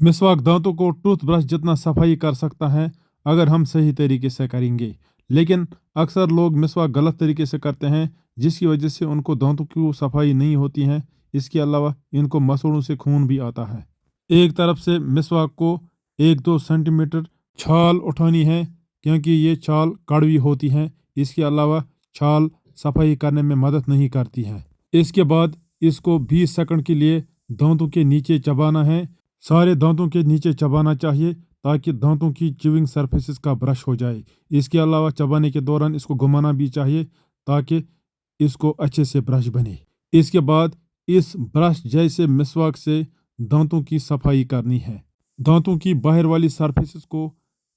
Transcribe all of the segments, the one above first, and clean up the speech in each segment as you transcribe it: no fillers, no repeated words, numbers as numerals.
मिस्वाक दांतों को टूथब्रश जितना सफाई कर सकता है अगर हम सही तरीके से करेंगे। लेकिन अक्सर लोग मिस्वाक गलत तरीके से करते हैं, जिसकी वजह से उनको दांतों की सफाई नहीं होती है। इसके अलावा इनको मसूड़ों से खून भी आता है। एक तरफ से मिस्वाक को 1-2 सेंटीमीटर छाल उठानी है, क्योंकि ये छाल कड़वी होती है। इसके अलावा छाल सफाई करने में मदद नहीं करती है। इसके बाद इसको 20 सेकंड के लिए दांतों के नीचे चबाना है। सारे दांतों के नीचे चबाना चाहिए, ताकि दांतों की चिविंग सरफेसेस का ब्रश हो जाए। इसके अलावा चबाने के दौरान इसको घुमाना भी चाहिए, ताकि इसको अच्छे से ब्रश बने। इसके बाद इस ब्रश जैसे मिस्वाक से दांतों की सफाई करनी है। दांतों की बाहर वाली सरफेसेस को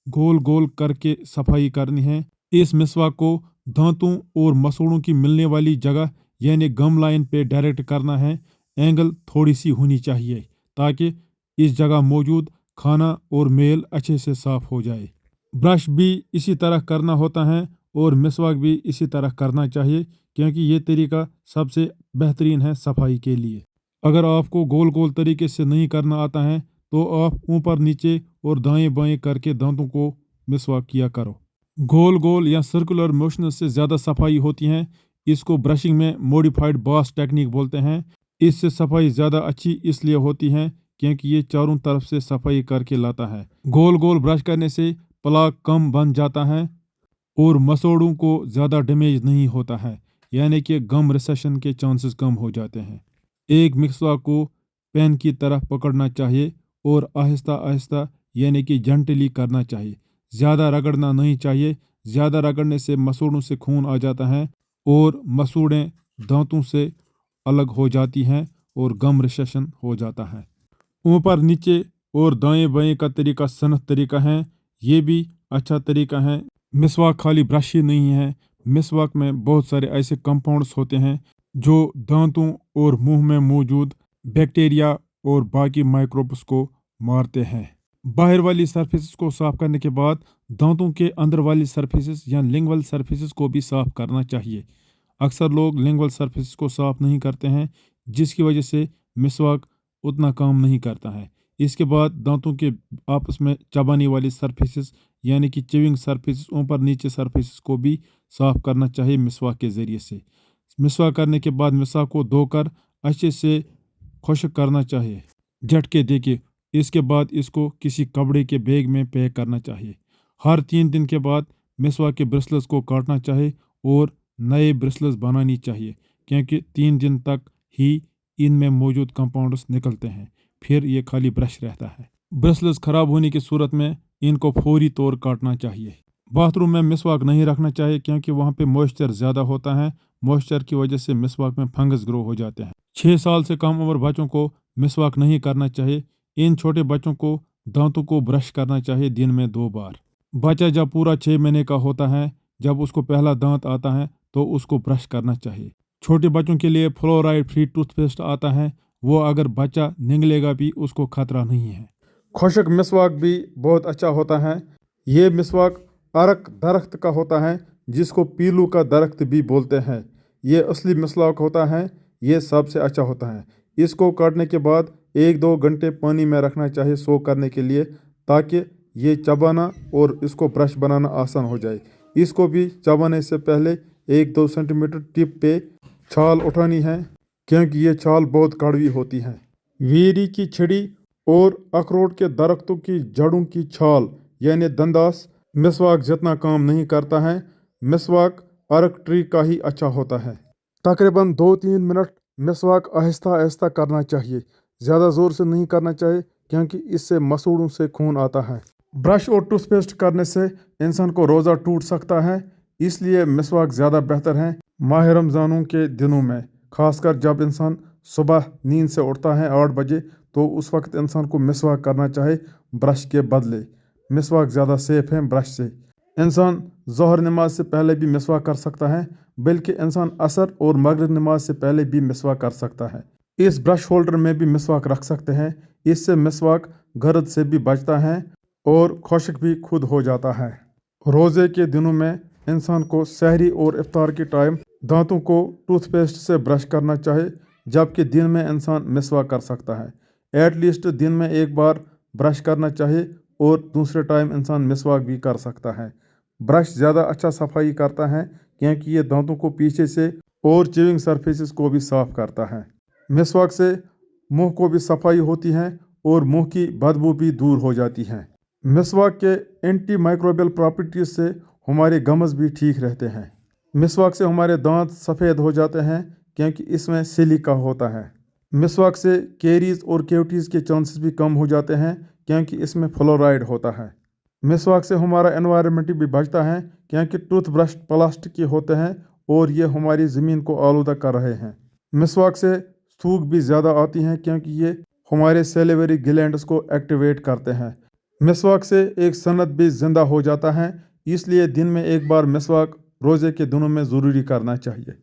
गोल गोल करके सफाई करनी है। इस मिस्वाक को दांतों और मसूड़ों की मिलने वाली जगह यानी गम लाइन पे डायरेक्ट करना है। एंगल थोड़ी सी होनी चाहिए, ताकि इस जगह मौजूद खाना और मेल अच्छे से साफ हो जाए। ब्रश भी इसी तरह करना होता है और मिस्वाक भी इसी तरह करना चाहिए, क्योंकि ये तरीका सबसे बेहतरीन है सफाई के लिए। अगर आपको गोल गोल तरीके से नहीं करना आता है, तो आप ऊपर नीचे और दाएं बाएं करके दांतों को मिस्वाक किया करो। गोल गोल या सर्कुलर मोशन से ज़्यादा सफाई होती है। इसको ब्रशिंग में मॉडिफाइड बॉस टेक्निक बोलते हैं। इससे सफाई ज़्यादा अच्छी इसलिए होती है क्योंकि ये चारों तरफ से सफाई करके लाता है। गोल गोल ब्रश करने से प्लाक कम बन जाता है और मसोड़ों को ज़्यादा डैमेज नहीं होता है, यानी कि गम रिसेशन के चांसेस कम हो जाते हैं। एक मिस्वाक को पेन की तरह पकड़ना चाहिए और आहिस्ता आहिस्ता यानी कि जेंटली करना चाहिए। ज़्यादा रगड़ना नहीं चाहिए। ज़्यादा रगड़ने से मसूड़ों से खून आ जाता है और मसूड़ें दांतों से अलग हो जाती हैं और गम रिसेशन हो जाता है। ऊपर नीचे और दाएं बाएं का तरीका सनत तरीका है। ये भी अच्छा तरीका है। मिस्वाक खाली ब्रश ही नहीं है। मिस्वाक में बहुत सारे ऐसे कंपाउंड्स होते हैं जो दांतों और मुंह में मौजूद बैक्टीरिया और बाकी माइक्रोब्स को मारते हैं। बाहर वाली सरफेसेस को साफ करने के बाद दांतों के अंदर वाली सरफेसेस या लिंगवल सरफेसेस को भी साफ करना चाहिए। अक्सर लोग लिंगवल सरफेसेस को साफ नहीं करते हैं, जिसकी वजह से मिस्वाक उतना काम नहीं करता है। इसके बाद दांतों के आपस में चबाने वाली सरफेसेस यानी कि चिविंग सरफेसेस, ऊपर नीचे सरफेसेस को भी साफ करना चाहिए मिस्वाक के ज़रिए से। मिस्वाक करने के बाद मिस्वाक को धोकर अच्छे से खुश्क करना चाहिए, झटके देके। इसके बाद इसको किसी कपड़े के बैग में पैक करना चाहिए। हर 3 दिन के बाद मिस्वाक के ब्रिस्लस को काटना चाहिए और नए ब्रिस्लस बनानी चाहिए, क्योंकि 3 दिन तक ही इनमें मौजूद कंपाउंड्स निकलते हैं। फिर ये खाली ब्रश रहता है। ब्रिस्लस खराब होने की सूरत में इनको फौरी तौर काटना चाहिए। बाथरूम में मिस्वाक नहीं रखना चाहिए, क्योंकि वहाँ पे मॉइस्चर ज़्यादा होता है। मॉइस्चर की वजह से मिस्वाक में फंगस ग्रो हो जाते हैं। 6 साल से कम उम्र बच्चों को मिस्वाक नहीं करना चाहिए। इन छोटे बच्चों को दांतों को ब्रश करना चाहिए दिन में 2 बार। बच्चा जब पूरा 6 महीने का होता है, जब उसको पहला दांत आता है, तो उसको ब्रश करना चाहिए। छोटे बच्चों के लिए फ्लोराइड फ्री टूथपेस्ट आता है। वो अगर बच्चा निगलेगा भी उसको खतरा नहीं है। खुशक मिस्वाक भी बहुत अच्छा होता है। ये मिस्वाक अरक दरख्त का होता है, जिसको पीलू का दरख्त भी बोलते हैं। ये असली मिस्वाक होता है। ये सबसे अच्छा होता है। इसको काटने के बाद 1-2 घंटे पानी में रखना चाहिए सो करने के लिए, ताकि ये चबाना और इसको ब्रश बनाना आसान हो जाए। इसको भी चबाने से पहले 1-2 सेंटीमीटर टिप पे छाल उठानी है, क्योंकि ये छाल बहुत कड़वी होती है। वीरी की छड़ी और अखरोट के दरख्तों की जड़ों की छाल यानी दंदास मिस्वाक जितना काम नहीं करता है। मिस्वाक अरक ट्री का ही अच्छा होता है। तकरीबन 2-3 मिनट मिस्वाक आहिस्ता आहिस्ता करना चाहिए। ज़्यादा ज़ोर से नहीं करना चाहिए, क्योंकि इससे मसूड़ों से खून आता है। ब्रश और टूथपेस्ट करने से इंसान को रोज़ा टूट सकता है, इसलिए मिस्वाक ज़्यादा बेहतर है माह रमज़ानों के दिनों में। खासकर जब इंसान सुबह नींद से उठता है 8 बजे, तो उस वक्त इंसान को मिस्वाक करना चाहिए ब्रश के बदले। मिस्वाक ज़्यादा सेफ है ब्रश से। इंसान ज़ोहर नमाज से पहले भी मिस्वाक कर सकता है, बल्कि इंसान असर और मगरिब नमाज से पहले भी मिस्वाक कर सकता है। इस ब्रश होल्डर में भी मिस्वाक रख सकते हैं। इससे मिस्वाक गरद से भी बचता है और खुश्क भी खुद हो जाता है। रोज़े के दिनों में इंसान को सहरी और इफ्तार के टाइम दांतों को टूथपेस्ट से ब्रश करना चाहिए, जबकि दिन में इंसान मिस्वाक कर सकता है। एटलीस्ट दिन में 1 बार ब्रश करना चाहिए और दूसरे टाइम इंसान मिसवाक भी कर सकता है। ब्रश ज़्यादा अच्छा सफाई करता है क्योंकि ये दांतों को पीछे से और च्यूइंग सरफेसेस को भी साफ करता है। मिसवाक से मुंह को भी सफाई होती है और मुंह की बदबू भी दूर हो जाती है। मिसवाक के एंटी माइक्रोबियल प्रॉपर्टीज से हमारे गम्स भी ठीक रहते हैं। मिसवाक से हमारे दांत सफ़ेद हो जाते हैं क्योंकि इसमें सिलिका होता है। मिसवाक से कैरीज और कैविटीज़ के चांसेस भी कम हो जाते हैं क्योंकि इसमें फ्लोराइड होता है। मिसवाक से हमारा एनवायरनमेंट भी बचता है क्योंकि टूथब्रश प्लास्टिक के होते हैं और ये हमारी ज़मीन को आलूदा कर रहे हैं। मिसवाक से थूक भी ज़्यादा आती हैं क्योंकि ये हमारे सेलिवरी ग्लैंड्स को एक्टिवेट करते हैं। मिसवाक से एक सनत भी ज़िंदा हो जाता है, इसलिए दिन में एक बार मिसवाक रोज़े के दिनों में ज़रूरी करना चाहिए।